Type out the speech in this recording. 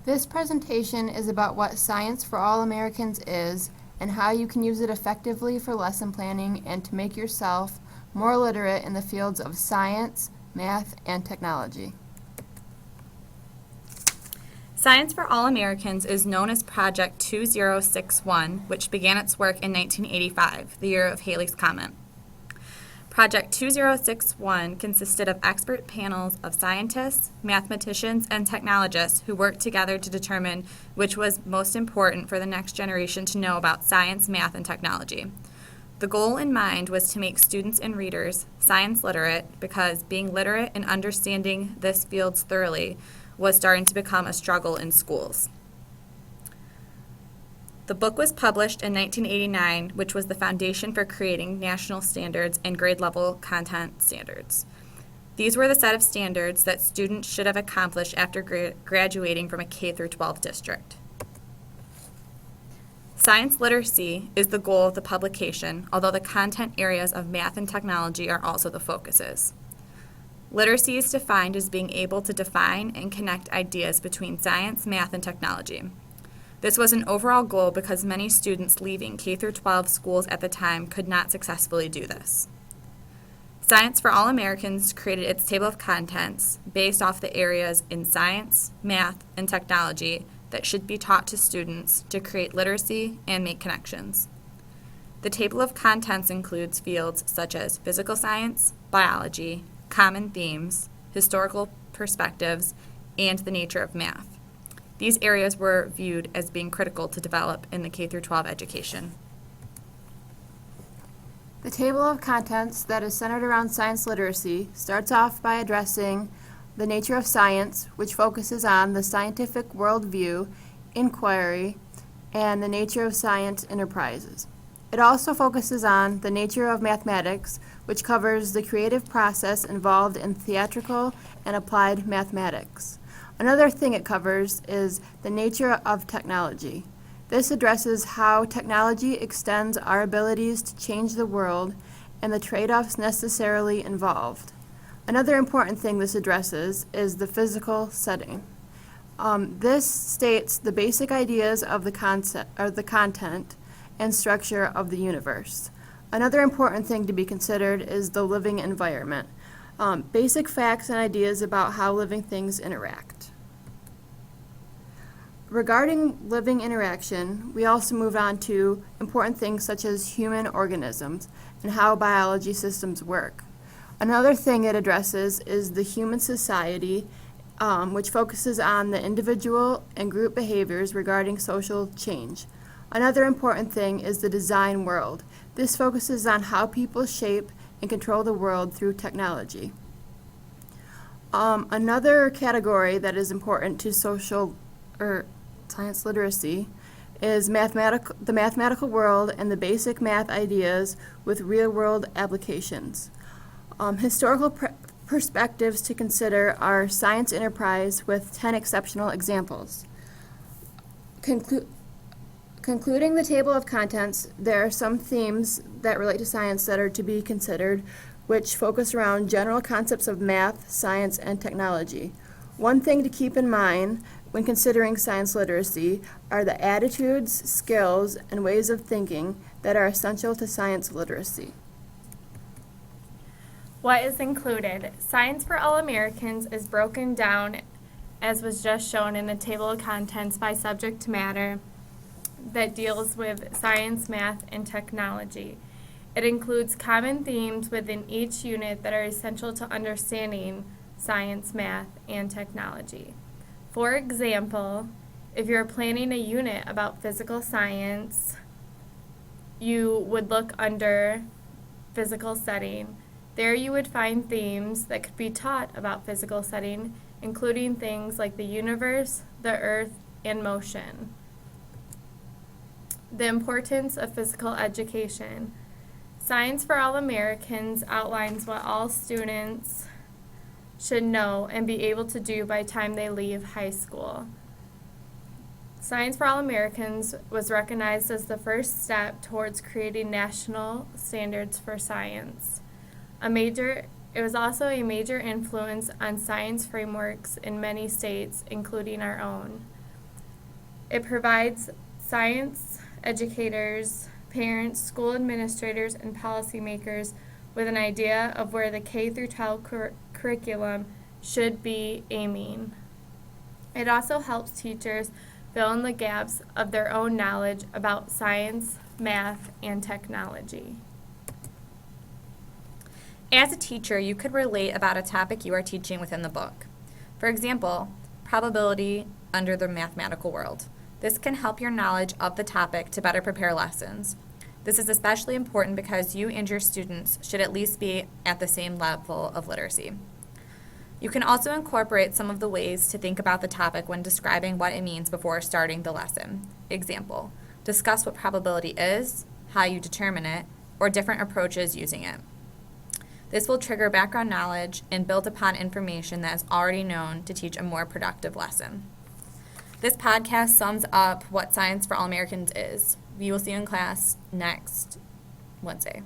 This presentation is about what Science for All Americans is and how you can use it effectively for lesson planning and to make yourself more literate in the fields of science, math, and technology. Science for All Americans is known as Project 2061, which began its work in 1985, the year of Halley's Comet. Project 2061 consisted of expert panels of scientists, mathematicians, and technologists who worked together to determine which was most important for the next generation to know about science, math, and technology. The goal in mind was to make students and readers science literate because being literate and understanding this field thoroughly was starting to become a struggle in schools. The book was published in 1989, which was the foundation for creating national standards and grade-level content standards. These were the set of standards that students should have accomplished after graduating from a K-12 district. Science literacy is the goal of the publication, although the content areas of math and technology are also the focuses. Literacy is defined as being able to define and connect ideas between science, math, and technology. This was an overall goal because many students leaving K-12 schools at the time could not successfully do this. Science for All Americans created its table of contents based off the areas in science, math, and technology that should be taught to students to create literacy and make connections. The table of contents includes fields such as physical science, biology, common themes, historical perspectives, and the nature of math. These areas were viewed as being critical to develop in the K-12 education. The table of contents that is centered around science literacy starts off by addressing the nature of science, which focuses on the scientific worldview, inquiry, and the nature of science enterprises. It also focuses on the nature of mathematics, which covers the creative process involved in theatrical and applied mathematics. Another thing it covers is the nature of technology. This addresses how technology extends our abilities to change the world and the trade-offs necessarily involved. Another important thing this addresses is the physical setting. This states the basic ideas of the concept or the content and structure of the universe. Another important thing to be considered is the living environment. Basic facts and ideas about how living things interact. Regarding living interaction, we also move on to important things such as human organisms and how biology systems work. Another thing it addresses is the human society, which focuses on the individual and group behaviors regarding social change. Another important thing is the design world. This focuses on how people shape and control the world through technology. Another category that is important to social or science literacy is the mathematical world and the basic math ideas with real-world applications. Historical perspectives to consider are science enterprise with 10 exceptional examples. Concluding the table of contents, there are some themes that relate to science that are to be considered, which focus around general concepts of math, science, and technology. One thing to keep in mind when considering science literacy are the attitudes, skills, and ways of thinking that are essential to science literacy. What is included? Science for All Americans is broken down, as was just shown in the table of contents, by subject matter that deals with science, math, and technology. It includes common themes within each unit that are essential to understanding science, math, and technology. For example, if you're planning a unit about physical science, you would look under physical setting. There you would find themes that could be taught about physical setting, including things like the universe, the earth, and motion. The importance of physical education. Science for All Americans outlines what all students should know and be able to do by the time they leave high school. Science for All Americans was recognized as the first step towards creating national standards for science. It was also a major influence on science frameworks in many states, including our own. It provides science educators, parents, school administrators, and policymakers with an idea of where the K through 12 curriculum should be aiming. It also helps teachers fill in the gaps of their own knowledge about science, math, and technology. As a teacher, you could relate about a topic you are teaching within the book. For example, probability under the mathematical world. This can help your knowledge of the topic to better prepare lessons. This is especially important because you and your students should at least be at the same level of literacy. You can also incorporate some of the ways to think about the topic when describing what it means before starting the lesson. Example, discuss what probability is, how you determine it, or different approaches using it. This will trigger background knowledge and build upon information that is already known to teach a more productive lesson. This podcast sums up what Science for All Americans is. We will see you in class next Wednesday.